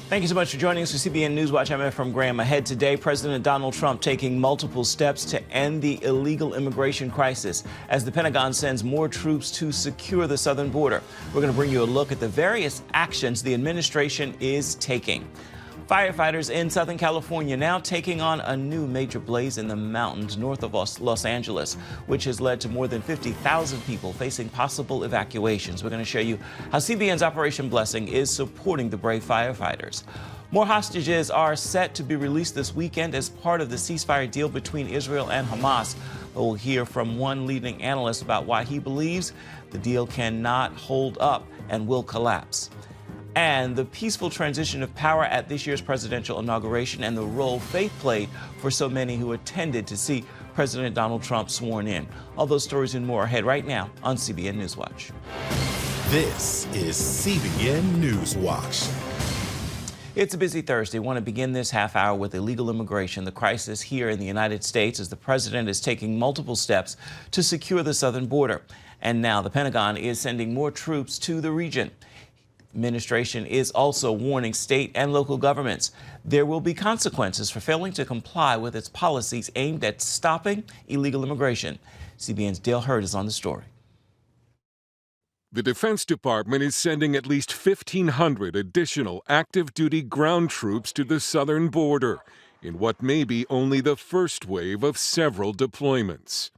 Thank you so much for joining us for CBN NewsWatch. I'm Ephraim Graham. Ahead today, President Donald Trump taking multiple steps to end the illegal immigration crisis as the Pentagon sends more troops to secure the southern border. We're going to bring you a look at the various actions the administration is taking. Firefighters in Southern California now taking on a new major blaze in the mountains north of Los Angeles, which has led to more than 50,000 people facing possible evacuations. We're going to show you how CBN's Operation Blessing is supporting the brave firefighters. More hostages are set to be released this weekend as part of the ceasefire deal between Israel and Hamas. We'll hear from one leading analyst about why he believes the deal cannot hold up and will collapse. And the peaceful transition of power at this year's presidential inauguration and the role faith played for so many who attended to see President Donald Trump sworn in. All those stories and more ahead right now on CBN NewsWatch. This is CBN NewsWatch. It's a busy Thursday. I want to begin this half hour with illegal immigration, the crisis here in the United States as the president is taking multiple steps to secure the southern border. And now the Pentagon is sending more troops to the region. Administration is also warning state and local governments there will be consequences for failing to comply with its policies aimed at stopping illegal immigration. CBN's Dale Hurd is on the story. The Defense Department is sending at least 1,500 additional active-duty ground troops to the southern border in what may be only the first wave of several deployments.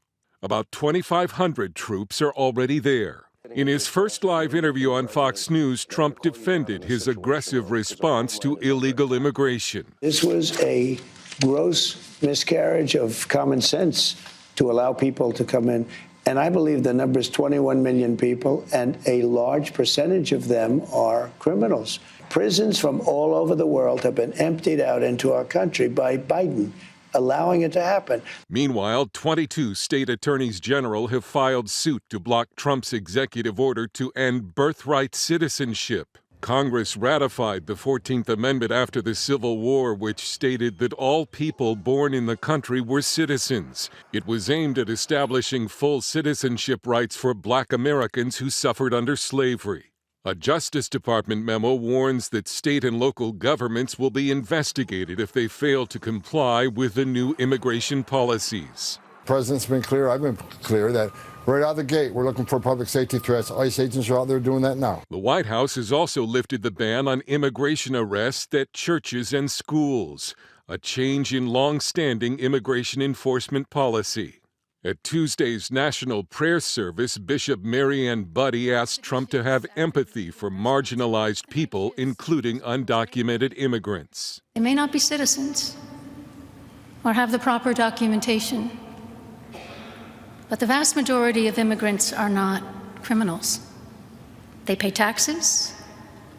About 2,500 troops are already there. In his first live interview on Fox News, Trump defended his aggressive response to illegal immigration. This was a gross miscarriage of common sense to allow people to come in. And I believe the number is 21 million people, and a large percentage of them are criminals. Prisons from all over the world have been emptied out into our country by Biden, allowing it to happen. Meanwhile, 22 state attorneys general have filed suit to block Trump's executive order to end birthright citizenship. Congress ratified the 14th Amendment after the Civil War, which stated that all people born in the country were citizens. It was aimed at establishing full citizenship rights for Black Americans who suffered under slavery. A Justice Department memo warns that state and local governments will be investigated if they fail to comply with the new immigration policies. The President's been clear, I've been clear, that right out of the gate we're looking for public safety threats. ICE agents are out there doing that now. The White House has also lifted the ban on immigration arrests at churches and schools, a change in long-standing immigration enforcement policy. At Tuesday's National Prayer Service, Bishop Mariann Budde asked Trump to have empathy for marginalized people, including undocumented immigrants. They may not be citizens or have the proper documentation, but the vast majority of immigrants are not criminals. They pay taxes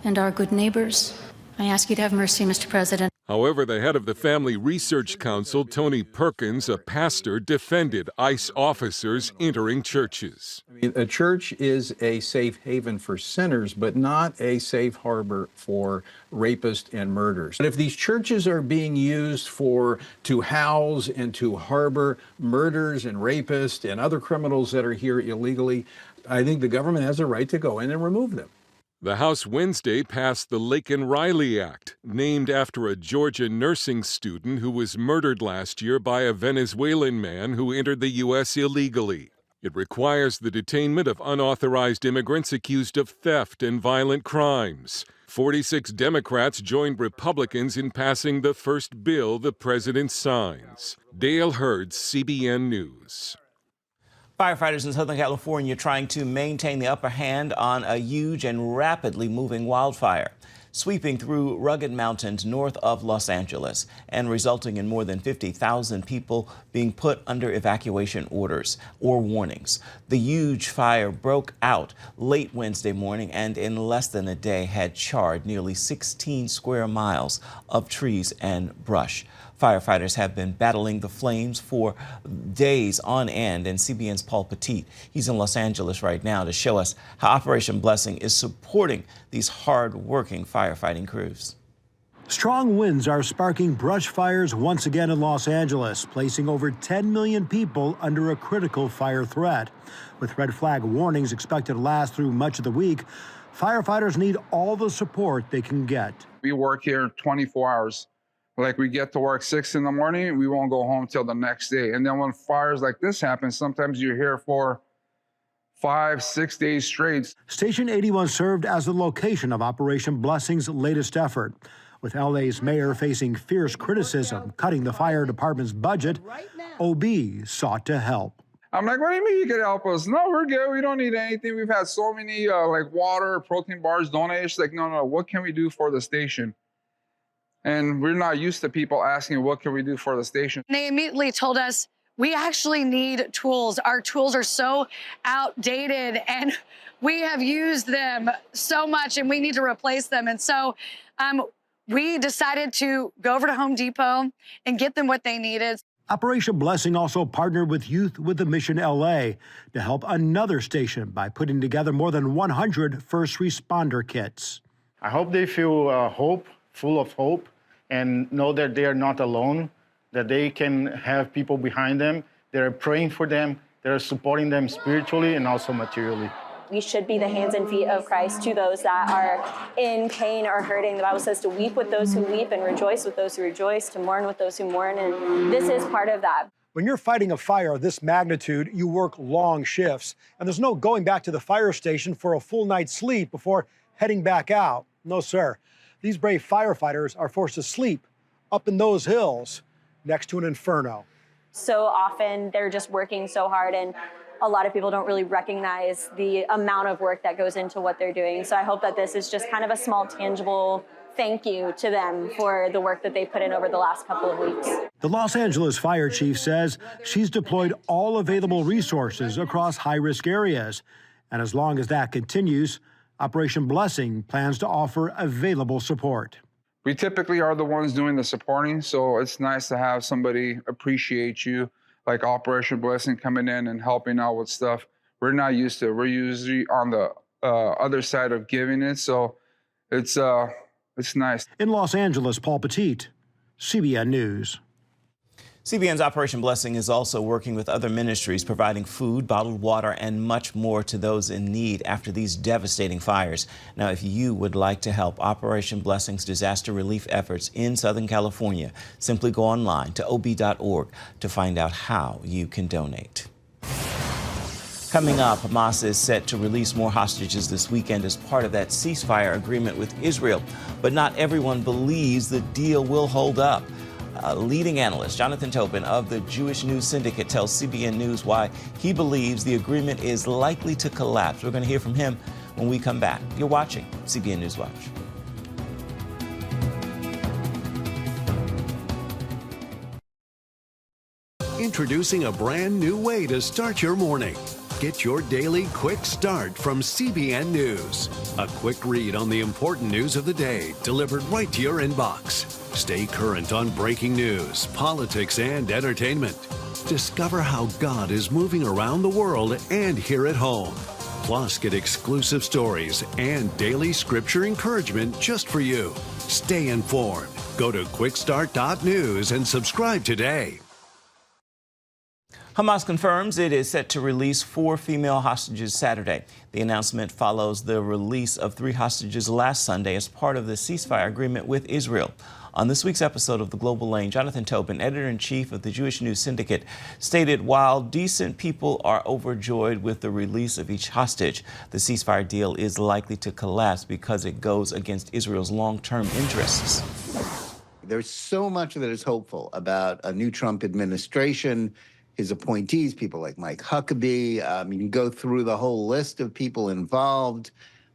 and are good neighbors. I ask you to have mercy, Mr. President. However, the head of the Family Research Council, Tony Perkins, a pastor, defended ICE officers entering churches. A church is a safe haven for sinners, but not a safe harbor for rapists and murderers. But if these churches are being used to house and to harbor murderers and rapists and other criminals that are here illegally, I think the government has a right to go in and remove them. The House Wednesday passed the Laken Riley Act, named after a Georgia nursing student who was murdered last year by a Venezuelan man who entered the U.S. illegally. It requires the detainment of unauthorized immigrants accused of theft and violent crimes. 46 Democrats joined Republicans in passing the first bill the president signs. Dale Hurd, CBN News. Firefighters in Southern California trying to maintain the upper hand on a huge and rapidly moving wildfire, sweeping through rugged mountains north of Los Angeles and resulting in more than 50,000 people being put under evacuation orders or warnings. The huge fire broke out late Wednesday morning and in less than a day had charred nearly 16 square miles of trees and brush. Firefighters have been battling the flames for days on end, and CBN's Paul Petit, he's in Los Angeles right now to show us how Operation Blessing is supporting these hard-working firefighting crews. Strong winds are sparking brush fires once again in Los Angeles, placing over 10 million people under a critical fire threat. With red flag warnings expected to last through much of the week, Firefighters need all the support they can get. We work here 24 hours. Like, we get to work 6 in the morning, we won't go home till the next day. And then when fires like this happen, sometimes you're here for 5-6 days straight. Station 81 served as the location of Operation Blessing's latest effort. With LA's mayor facing fierce criticism, cutting the fire department's budget, OB sought to help. I'm like, what do you mean you can help us? No, we're good. We don't need anything. We've had so many like water, protein bars donated. Like, no, what can we do for the station? And we're not used to people asking, what can we do for the station? They immediately told us, we actually need tools. Our tools are so outdated and we have used them so much and we need to replace them. And so we decided to go over to Home Depot and get them what they needed. Operation Blessing also partnered with Youth with a Mission LA to help another station by putting together more than 100 first responder kits. I hope they feel full of hope, and know that they are not alone, that they can have people behind them that are praying for them, that are supporting them spiritually and also materially. We should be the hands and feet of Christ to those that are in pain or hurting. The Bible says to weep with those who weep and rejoice with those who rejoice, to mourn with those who mourn, and this is part of that. When you're fighting a fire of this magnitude, you work long shifts, and there's no going back to the fire station for a full night's sleep before heading back out. No, sir. These brave firefighters are forced to sleep up in those hills next to an inferno. So often they're just working so hard, and a lot of people don't really recognize the amount of work that goes into what they're doing. So I hope that this is just kind of a small, tangible thank you to them for the work that they put in over the last couple of weeks. The Los Angeles fire chief says she's deployed all available resources across high-risk areas. And as long as that continues, Operation Blessing plans to offer available support. We typically are the ones doing the supporting, so it's nice to have somebody appreciate you, like Operation Blessing coming in and helping out with stuff. We're not used to it. We're usually on the other side of giving it, so it's nice. In Los Angeles, Paul Petit, CBN News. CBN's Operation Blessing is also working with other ministries, providing food, bottled water, and much more to those in need after these devastating fires. Now, if you would like to help Operation Blessing's disaster relief efforts in Southern California, simply go online to ob.org to find out how you can donate. Coming up, Hamas is set to release more hostages this weekend as part of that ceasefire agreement with Israel. But not everyone believes the deal will hold up. Leading analyst Jonathan Tobin of the Jewish News Syndicate tells CBN News why he believes the agreement is likely to collapse. We're going to hear from him when we come back. You're watching CBN News Watch. Introducing a brand new way to start your morning. Get your daily quick start from CBN News. A quick read on the important news of the day delivered right to your inbox. Stay current on breaking news, politics, and entertainment. Discover how God is moving around the world and here at home. Plus, get exclusive stories and daily scripture encouragement just for you. Stay informed. Go to quickstart.news and subscribe today. Hamas confirms it is set to release 4 female hostages Saturday. The announcement follows the release of 3 hostages last Sunday as part of the ceasefire agreement with Israel. On this week's episode of The Global Lane, Jonathan Tobin, editor-in-chief of the Jewish News Syndicate, stated while decent people are overjoyed with the release of each hostage, the ceasefire deal is likely to collapse because it goes against Israel's long-term interests. There's so much that is hopeful about a new Trump administration, his appointees, people like Mike Huckabee. You can go through the whole list of people involved.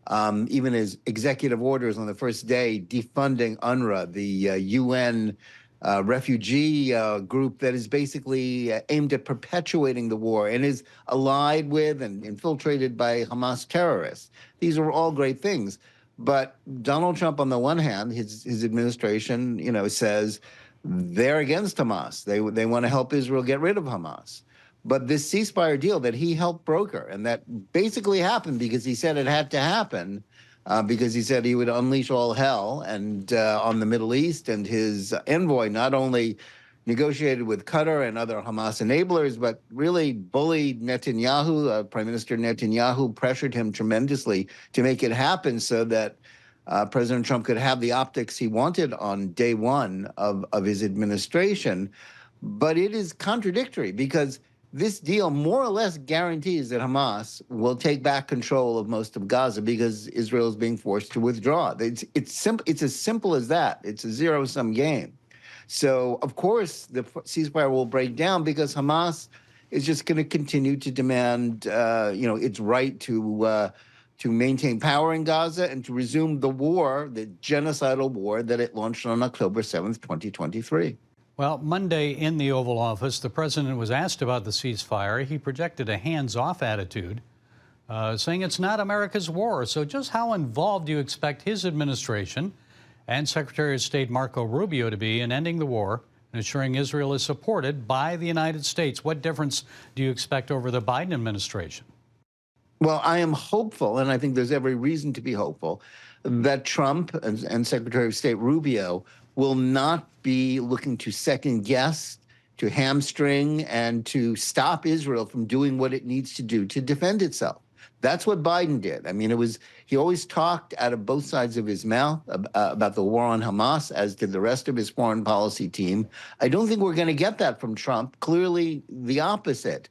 Even his executive orders on the first day defunding UNRWA, the UN refugee group that is basically aimed at perpetuating the war and is allied with and infiltrated by Hamas terrorists. These are all great things. But Donald Trump, on the one hand, his administration, says they're against Hamas. They want to help Israel get rid of Hamas. But this ceasefire deal that he helped broker, and that basically happened because he said it had to happen, because he said he would unleash all hell and on the Middle East, and his envoy not only, negotiated with Qatar and other Hamas enablers, but really bullied Netanyahu. Prime Minister Netanyahu pressured him tremendously to make it happen so that President Trump could have the optics he wanted on day one of his administration. But it is contradictory because this deal more or less guarantees that Hamas will take back control of most of Gaza because Israel is being forced to withdraw. It's as simple as that. It's a zero-sum game. So, of course, the ceasefire will break down because Hamas is just going to continue to demand, its right to maintain power in Gaza and to resume the war, the genocidal war that it launched on October 7th, 2023. Well, Monday in the Oval Office, the president was asked about the ceasefire. He projected a hands-off attitude, saying it's not America's war. So just how involved do you expect his administration and Secretary of State Marco Rubio to be in ending the war and ensuring Israel is supported by the United States? What difference do you expect over the Biden administration? Well, I am hopeful, and I think there's every reason to be hopeful, that Trump and Secretary of State Rubio will not be looking to second guess, to hamstring, and to stop Israel from doing what it needs to do to defend itself. That's what Biden did. I mean, he always talked out of both sides of his mouth about the war on Hamas, as did the rest of his foreign policy team. I don't think we're going to get that from Trump. Clearly the opposite.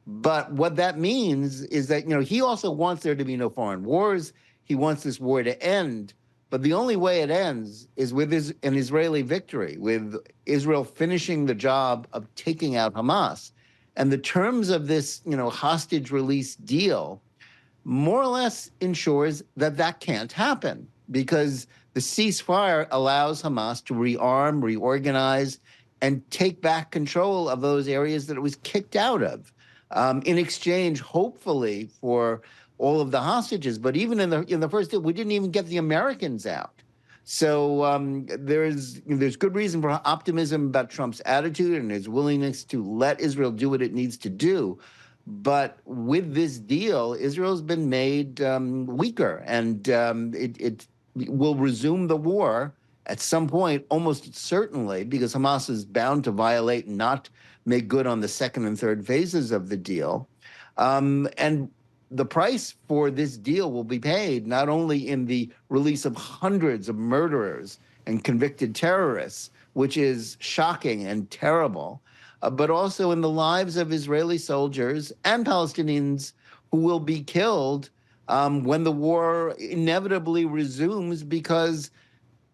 But what that means is that, he also wants there to be no foreign wars. He wants this war to end. But the only way it ends is with an Israeli victory, with Israel finishing the job of taking out Hamas. And the terms of this, hostage release deal more or less ensures that that can't happen because the ceasefire allows Hamas to rearm, reorganize, and take back control of those areas that it was kicked out of in exchange, hopefully, for all of the hostages. But even in the first deal, we didn't even get the Americans out. So there's good reason for optimism about Trump's attitude and his willingness to let Israel do what it needs to do. But with this deal, Israel's been made weaker, and it will resume the war at some point, almost certainly, because Hamas is bound to violate and not make good on the second and third phases of the deal. And the price for this deal will be paid not only in the release of hundreds of murderers and convicted terrorists, which is shocking and terrible, but also in the lives of Israeli soldiers and Palestinians who will be killed when the war inevitably resumes because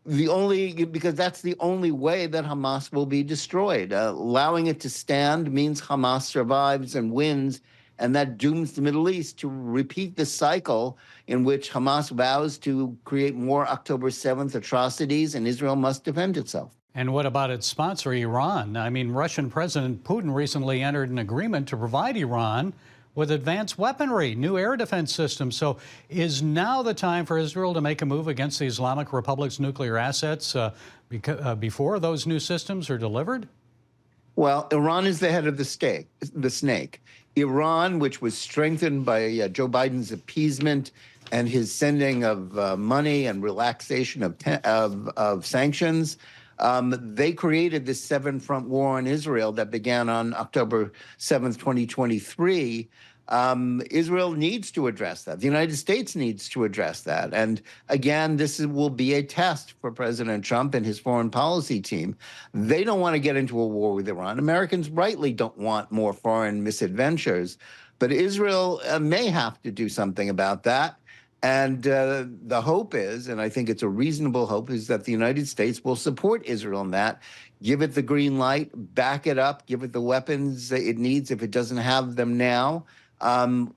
that's the only way that Hamas will be destroyed. Allowing it to stand means Hamas survives and wins, and that dooms the Middle East to repeat the cycle in which Hamas vows to create more October 7th atrocities, and Israel must defend itself. And what about its sponsor, Iran? I mean, Russian President Putin recently entered an agreement to provide Iran with advanced weaponry, new air defense systems. So is now the time for Israel to make a move against the Islamic Republic's nuclear assets before those new systems are delivered? Well, Iran is the head of the snake. Iran, which was strengthened by Joe Biden's appeasement and his sending of money and relaxation of sanctions, they created this seven-front war on Israel that began on October 7th, 2023. Israel needs to address that. The United States needs to address that. And again, will be a test for President Trump and his foreign policy team. They don't want to get into a war with Iran. Americans rightly don't want more foreign misadventures. But Israel may have to do something about that. And the hope is, and I think it's a reasonable hope, is that the United States will support Israel in that, give it the green light, back it up, give it the weapons it needs if it doesn't have them now.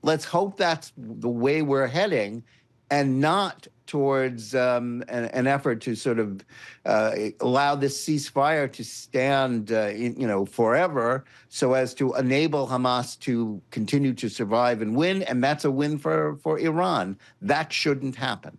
Let's hope that's the way we're heading and not towards an effort to sort of allow this ceasefire to stand, forever, so as to enable Hamas to continue to survive and win. And that's a win for Iran. That shouldn't happen.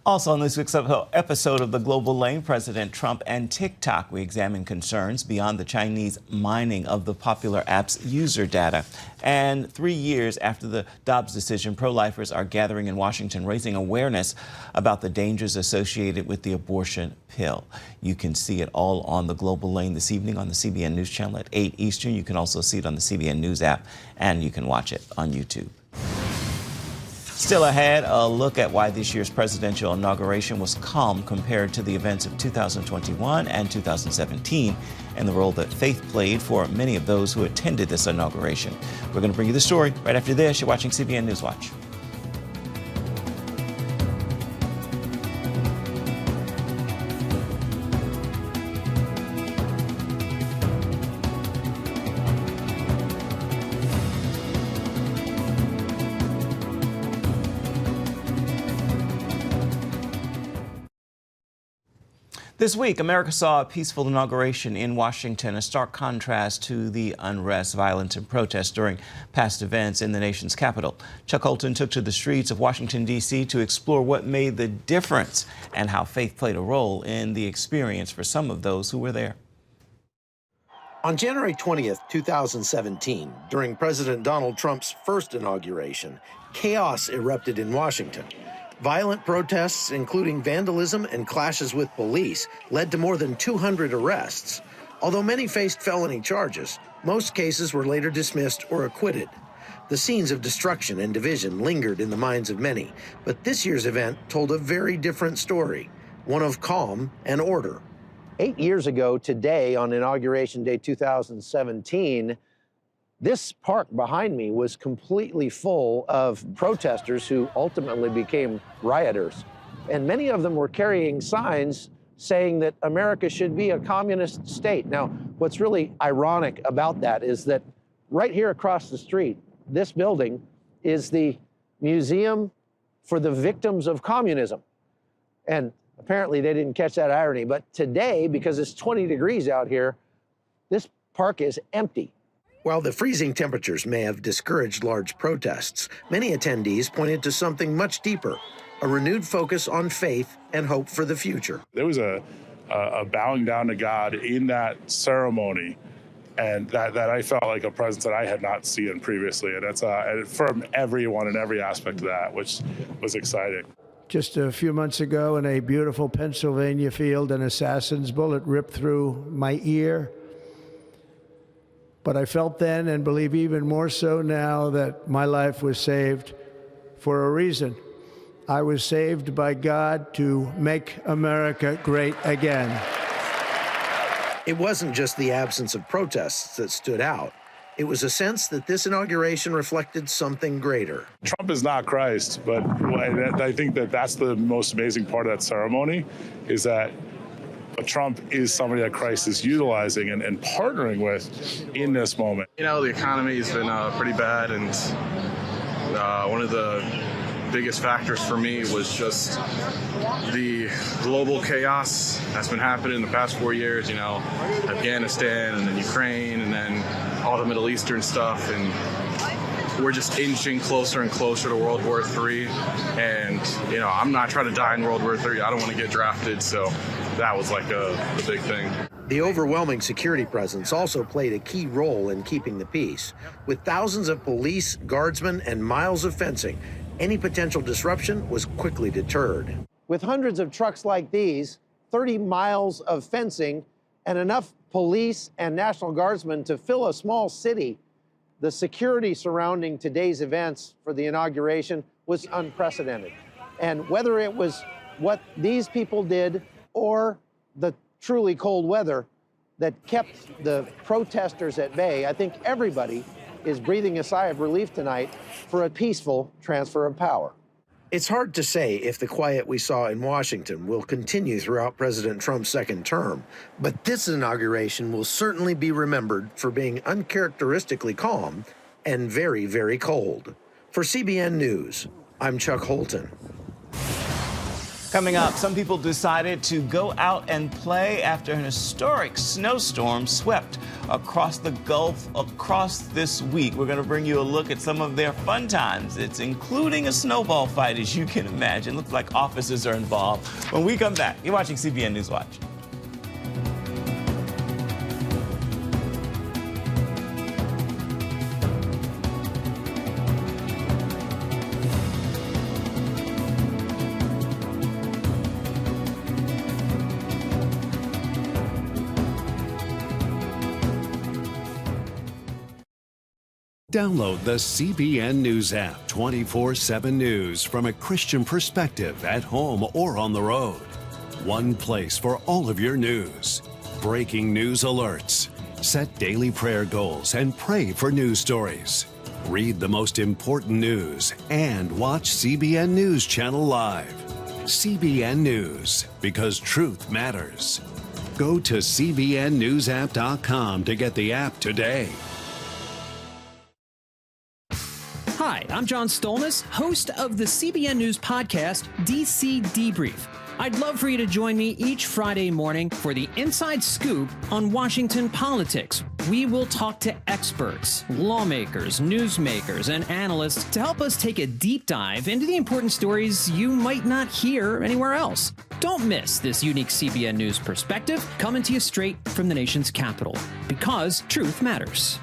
Also on this week's episode of The Global Lane, President Trump and TikTok, we examine concerns beyond the Chinese mining of the popular app's user data. And 3 years after the Dobbs decision, pro-lifers are gathering in Washington, raising awareness about the dangers associated with the abortion pill. You can see it all on The Global Lane this evening on the CBN News Channel at 8 Eastern. You can also see it on the CBN News app, and you can watch it on YouTube. Still ahead, a look at why this year's presidential inauguration was calm compared to the events of 2021 and 2017, and the role that faith played for many of those who attended this inauguration. We're going to bring you the story right after this. You're watching CBN NewsWatch. This week, America saw a peaceful inauguration in Washington, a stark contrast to the unrest, violence, and protests during past events in the nation's capital. Chuck Holton took to the streets of Washington, D.C. to explore what made the difference and how faith played a role in the experience for some of those who were there. On January 20th, 2017, during President Donald Trump's first inauguration, chaos erupted in Washington. Violent protests, including vandalism and clashes with police, led to more than 200 arrests. Although many faced felony charges, most cases were later dismissed or acquitted. The scenes of destruction and division lingered in the minds of many, but this year's event told a very different story, one of calm and order. 8 years ago today, on Inauguration Day 2017, this park behind me was completely full of protesters who ultimately became rioters. And many of them were carrying signs saying that America should be a communist state. Now, what's really ironic about that is that right here across the street, this building is the Museum for the Victims of Communism. And apparently they didn't catch that irony. But today, because it's 20 degrees out here, this park is empty. While the freezing temperatures may have discouraged large protests, many attendees pointed to something much deeper, a renewed focus on faith and hope for the future. There was a bowing down to God in that ceremony, and that I felt like a presence that I had not seen previously. And it's from everyone in every aspect of that, which was exciting. Just a few months ago in a beautiful Pennsylvania field, an assassin's bullet ripped through my ear. But I felt then, and believe even more so now, that my life was saved for a reason. I was saved by God to make America great again. It wasn't just the absence of protests that stood out. It was a sense that this inauguration reflected something greater. Trump is not Christ, but I think that that's the most amazing part of that ceremony, is that Trump is somebody that Christ is utilizing and partnering with in this moment. You know, the economy has been pretty bad, and one of the biggest factors for me was just the global chaos that's been happening in the past 4 years, you know, Afghanistan and then Ukraine and then all the Middle Eastern stuff, and we're just inching closer and closer to World War III, and, you know, I'm not trying to die in World War III. I don't want to get drafted, so that was like the big thing. The overwhelming security presence also played a key role in keeping the peace. With thousands of police, guardsmen, and miles of fencing, any potential disruption was quickly deterred. With hundreds of trucks like these, 30 miles of fencing, and enough police and National Guardsmen to fill a small city, the security surrounding today's events for the inauguration was unprecedented. And whether it was what these people did or the truly cold weather that kept the protesters at bay, I think everybody is breathing a sigh of relief tonight for a peaceful transfer of power. It's hard to say if the quiet we saw in Washington will continue throughout President Trump's second term, but this inauguration will certainly be remembered for being uncharacteristically calm and very, very cold. For CBN News, I'm Chuck Holton. Coming up, some people decided to go out and play after an historic snowstorm swept across the Gulf across this week. We're going to bring you a look at some of their fun times. It's including a snowball fight, as you can imagine. Looks like officers are involved. When we come back, you're watching CBN NewsWatch. Download the CBN News app, 24/7 news from a Christian perspective at home or on the road. One place for all of your news. Breaking news alerts. Set daily prayer goals and pray for news stories. Read the most important news and watch CBN News Channel live. CBN News, because truth matters. Go to cbnnewsapp.com to get the app today. Hi, I'm John Stolnis, host of the CBN News podcast, DC Debrief. I'd love for you to join me each Friday morning for the inside scoop on Washington politics. We will talk to experts, lawmakers, newsmakers, and analysts to help us take a deep dive into the important stories you might not hear anywhere else. Don't miss this unique CBN News perspective coming to you straight from the nation's capital, because truth matters.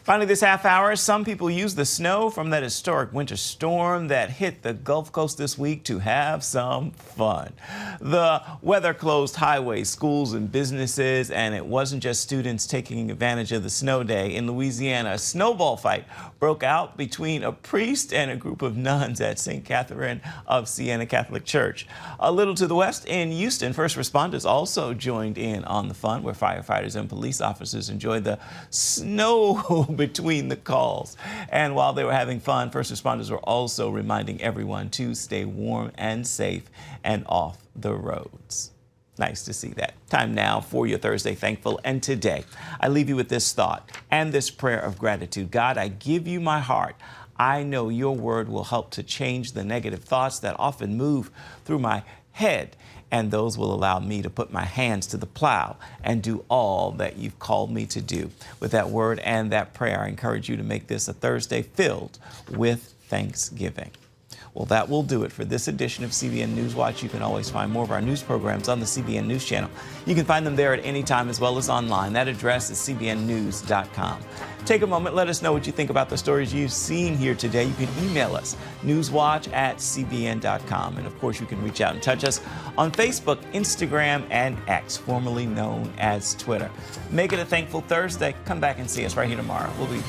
Finally, this half hour, some people use the snow from that historic winter storm that hit the Gulf Coast this week to have some fun. The weather closed highways, schools, and businesses, and it wasn't just students taking advantage of the snow day. In Louisiana, a snowball fight broke out between a priest and a group of nuns at St. Catherine of Siena Catholic Church. A little to the west in Houston, first responders also joined in on the fun, where firefighters and police officers enjoyed the snow between the calls. And while they were having fun, first responders were also reminding everyone to stay warm and safe and off the roads. Nice to see that. Time now for your Thursday Thankful. And today, I leave you with this thought and this prayer of gratitude. God, I give you my heart. I know your word will help to change the negative thoughts that often move through my head, and those will allow me to put my hands to the plow and do all that you've called me to do. With that word and that prayer, I encourage you to make this a Thursday filled with thanksgiving. Well, that will do it for this edition of CBN NewsWatch. You can always find more of our news programs on the CBN News Channel. You can find them there at any time as well as online. That address is cbnnews.com. Take a moment, let us know what you think about the stories you've seen here today. You can email us, newswatch@cbn.com. And of course, you can reach out and touch us on Facebook, Instagram, and X, formerly known as Twitter. Make it a thankful Thursday. Come back and see us right here tomorrow. We'll be